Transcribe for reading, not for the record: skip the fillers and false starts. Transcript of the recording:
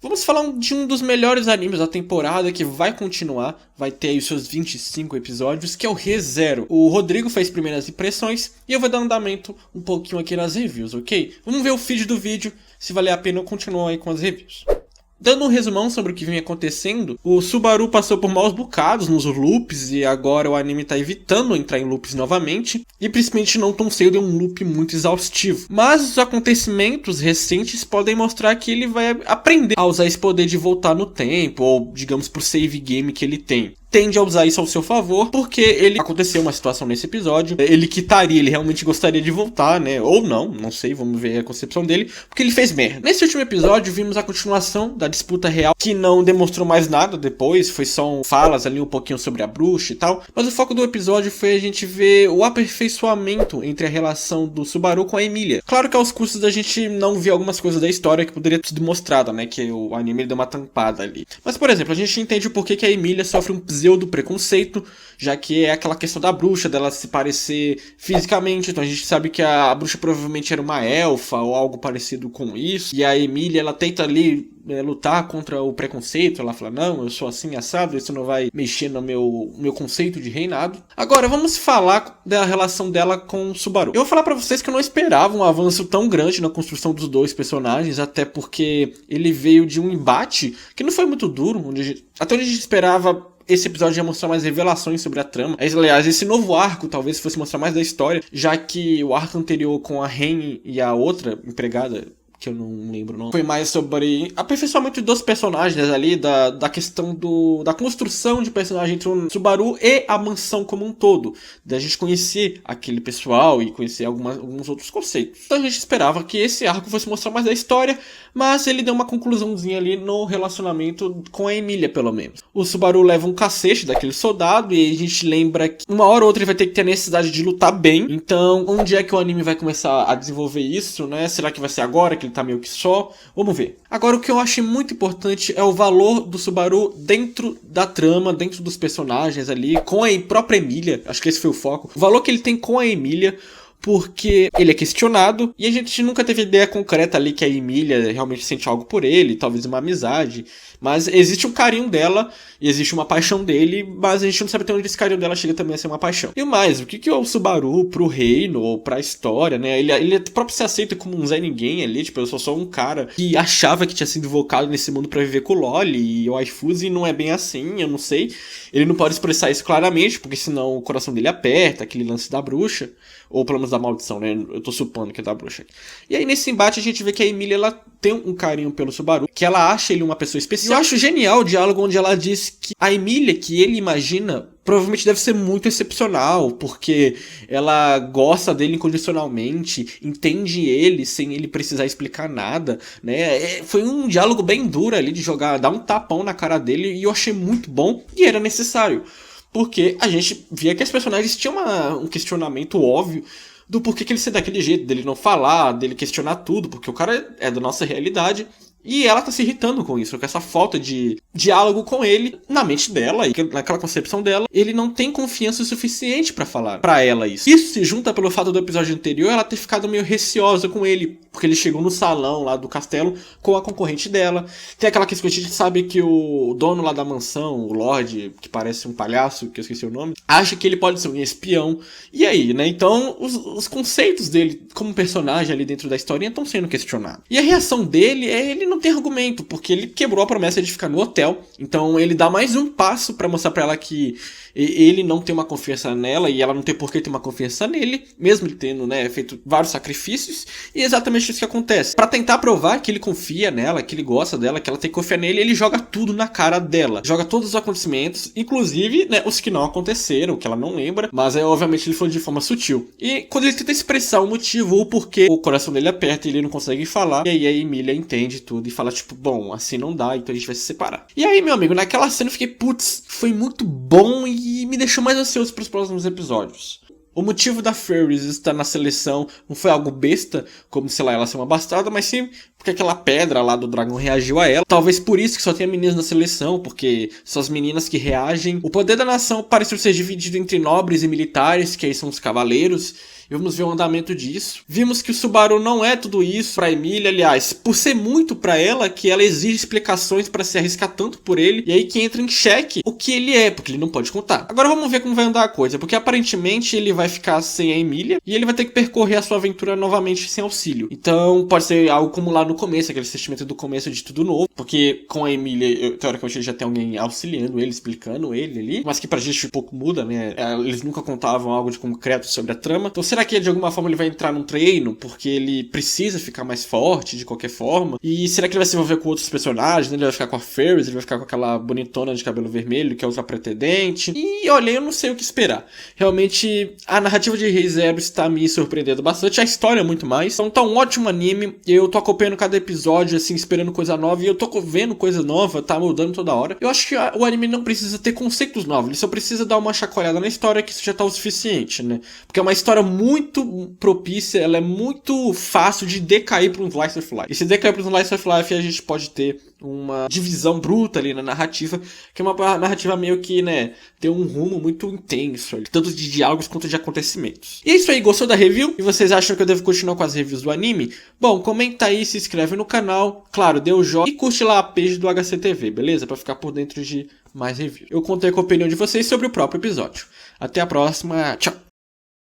Vamos falar de um dos melhores animes da temporada que vai continuar, vai ter aí os seus 25 episódios, que é o Re:Zero. O Rodrigo fez primeiras impressões e eu vou dar andamento um pouquinho aqui nas reviews, ok? Vamos ver o feed do vídeo, se valer a pena eu continuo aí com as reviews. Dando um resumão sobre o que vinha acontecendo, o Subaru passou por maus bocados nos loops e agora o anime tá evitando entrar em loops novamente, e principalmente não tão cedo em um loop muito exaustivo. Mas os acontecimentos recentes podem mostrar que ele vai aprender a usar esse poder de voltar no tempo, ou digamos pro save game que ele tem. Tende a usar isso ao seu favor, porque aconteceu uma situação nesse episódio, ele quitaria, ele realmente gostaria de voltar, né, ou não sei, vamos ver a concepção dele, porque ele fez merda. Nesse último episódio vimos a continuação da disputa real, que não demonstrou mais nada depois, foi só falas ali um pouquinho sobre a bruxa e tal, mas o foco do episódio foi a gente ver o aperfeiçoamento entre a relação do Subaru com a Emília. Claro que aos custos da gente não ver algumas coisas da história que poderia ter sido mostrada, né, que o anime deu uma tampada ali. Mas, por exemplo, a gente entende o porquê que a Emília sofre um do preconceito, já que é aquela questão da bruxa, dela se parecer fisicamente, então a gente sabe que a bruxa provavelmente era uma elfa ou algo parecido com isso, e a Emília, ela tenta ali lutar contra o preconceito, ela fala, não, eu sou assim assado, isso não vai mexer no meu conceito de reinado. Agora, vamos falar da relação dela com o Subaru. Eu vou falar pra vocês que eu não esperava um avanço tão grande na construção dos dois personagens, até porque ele veio de um embate que não foi muito duro, até onde a gente esperava. Esse episódio ia mostrar mais revelações sobre a trama. Aliás, esse novo arco talvez fosse mostrar mais da história, já que o arco anterior com a Ren e a outra empregada, que eu não lembro o nome, foi mais sobre aperfeiçoamento dos personagens ali, da questão da construção de personagem entre o Subaru e a mansão como um todo, da gente conhecer aquele pessoal e conhecer alguns outros conceitos. Então a gente esperava que esse arco fosse mostrar mais da história, mas ele deu uma conclusãozinha ali no relacionamento com a Emília, pelo menos. O Subaru leva um cacete daquele soldado e a gente lembra que uma hora ou outra ele vai ter que ter a necessidade de lutar bem. Então, onde é que o anime vai começar a desenvolver isso, né? Será que vai ser agora que ele tá meio que só? Vamos ver. Agora, o que eu achei muito importante é o valor do Subaru dentro da trama, dentro dos personagens ali, com a própria Emília. Acho que esse foi o foco. O valor que ele tem com a Emília, porque ele é questionado e a gente nunca teve ideia concreta ali que a Emília realmente sente algo por ele, talvez uma amizade, mas existe um carinho dela e existe uma paixão dele, mas a gente não sabe até onde esse carinho dela chega também a ser uma paixão. E o mais, o que é o Subaru pro reino ou pra história, né? Ele próprio se aceita como um Zé Ninguém ali, tipo, eu sou só um cara que achava que tinha sido invocado nesse mundo pra viver com o Loli e o Aifuzi, não é bem assim, eu não sei. Ele não pode expressar isso claramente, porque senão o coração dele aperta, aquele lance da bruxa, ou pelo menos da maldição, né? Eu tô supondo que é da bruxa. E aí nesse embate a gente vê que a Emília, ela tem um carinho pelo Subaru, que ela acha ele uma pessoa especial. Eu acho genial o diálogo onde ela diz que a Emília, que ele imagina, provavelmente deve ser muito excepcional, porque ela gosta dele incondicionalmente, entende ele sem ele precisar explicar nada, né? Foi um diálogo bem duro ali de dar um tapão na cara dele, e eu achei muito bom e era necessário. Porque a gente via que os personagens tinham um questionamento óbvio do porquê que ele ser daquele jeito, dele não falar, dele questionar tudo, porque o cara é da nossa realidade. E ela tá se irritando com isso, com essa falta de diálogo com ele na mente dela, e naquela concepção dela, ele não tem confiança o suficiente pra falar pra ela isso. Isso se junta pelo fato do episódio anterior ela ter ficado meio receosa com ele, porque ele chegou no salão lá do castelo com a concorrente dela. Tem aquela questão que a gente sabe que o dono lá da mansão, o Lorde, que parece um palhaço, que eu esqueci o nome, acha que ele pode ser um espião. E aí, né? Então, os conceitos dele como personagem ali dentro da historinha estão sendo questionados. E a reação dele ele não tem argumento, porque ele quebrou a promessa de ficar no hotel. Então ele dá mais um passo pra mostrar pra ela que ele não tem uma confiança nela e ela não tem por que ter uma confiança nele, mesmo ele tendo, né, feito vários sacrifícios. E é exatamente isso que acontece. Pra tentar provar que ele confia nela, que ele gosta dela, que ela tem que confiar nele, ele joga tudo na cara dela. Joga todos os acontecimentos, inclusive, né, os que não aconteceram, que ela não lembra, mas obviamente ele falou de forma sutil. E quando ele tenta expressar o motivo ou porquê o coração dele aperta e ele não consegue falar, e aí a Emília entende tudo e fala tipo, bom, assim não dá, então a gente vai se separar. E aí, meu amigo, naquela cena eu fiquei, putz, foi muito bom e me deixou mais ansioso para os próximos episódios. O motivo da Furries estar na seleção não foi algo besta, como, sei lá, ela ser uma bastarda, mas sim porque aquela pedra lá do dragão reagiu a ela. Talvez por isso que só tenha meninas na seleção, porque são as meninas que reagem. O poder da nação pareceu ser dividido entre nobres e militares, que aí são os cavaleiros. e vamos ver o andamento disso. Vimos que o Subaru não é tudo isso pra Emília, aliás, por ser muito pra ela, que ela exige explicações pra se arriscar tanto por ele, e aí que entra em xeque o que ele é, porque ele não pode contar. Agora vamos ver como vai andar a coisa, porque aparentemente ele vai ficar sem a Emília, e ele vai ter que percorrer a sua aventura novamente sem auxílio. Então pode ser algo como lá no começo, aquele sentimento do começo de tudo novo, porque com a Emília, teoricamente ele já tem alguém auxiliando ele, explicando ele ali, mas que pra gente um pouco muda, né? Eles nunca contavam algo de concreto sobre a trama. Então será que de alguma forma ele vai entrar num treino porque ele precisa ficar mais forte de qualquer forma? E será que ele vai se envolver com outros personagens? Né? Ele vai ficar com a Ferris, ele vai ficar com aquela bonitona de cabelo vermelho que é outra pretendente. E olha, eu não sei o que esperar. Realmente a narrativa de Re:Zero está me surpreendendo bastante, a história muito mais. Então tá um ótimo anime, eu tô acompanhando cada episódio assim, esperando coisa nova, e eu tô vendo coisa nova, tá mudando toda hora. Eu acho que o anime não precisa ter conceitos novos, ele só precisa dar uma chacoalhada na história, que isso já tá o suficiente, né? Porque é uma história muito propícia, ela é muito fácil de decair pra um slice of life. E se decair pra um slice of life, a gente pode ter uma divisão bruta ali na narrativa, que é uma narrativa meio que, né, tem um rumo muito intenso, tanto de diálogos quanto de acontecimentos. E é isso aí, gostou da review? E vocês acham que eu devo continuar com as reviews do anime? Bom, comenta aí, se inscreve no canal, claro, dê o joinha e curte lá a page do HCTV, beleza? Pra ficar por dentro de mais reviews. Eu contei com a opinião de vocês sobre o próprio episódio. Até a próxima, tchau!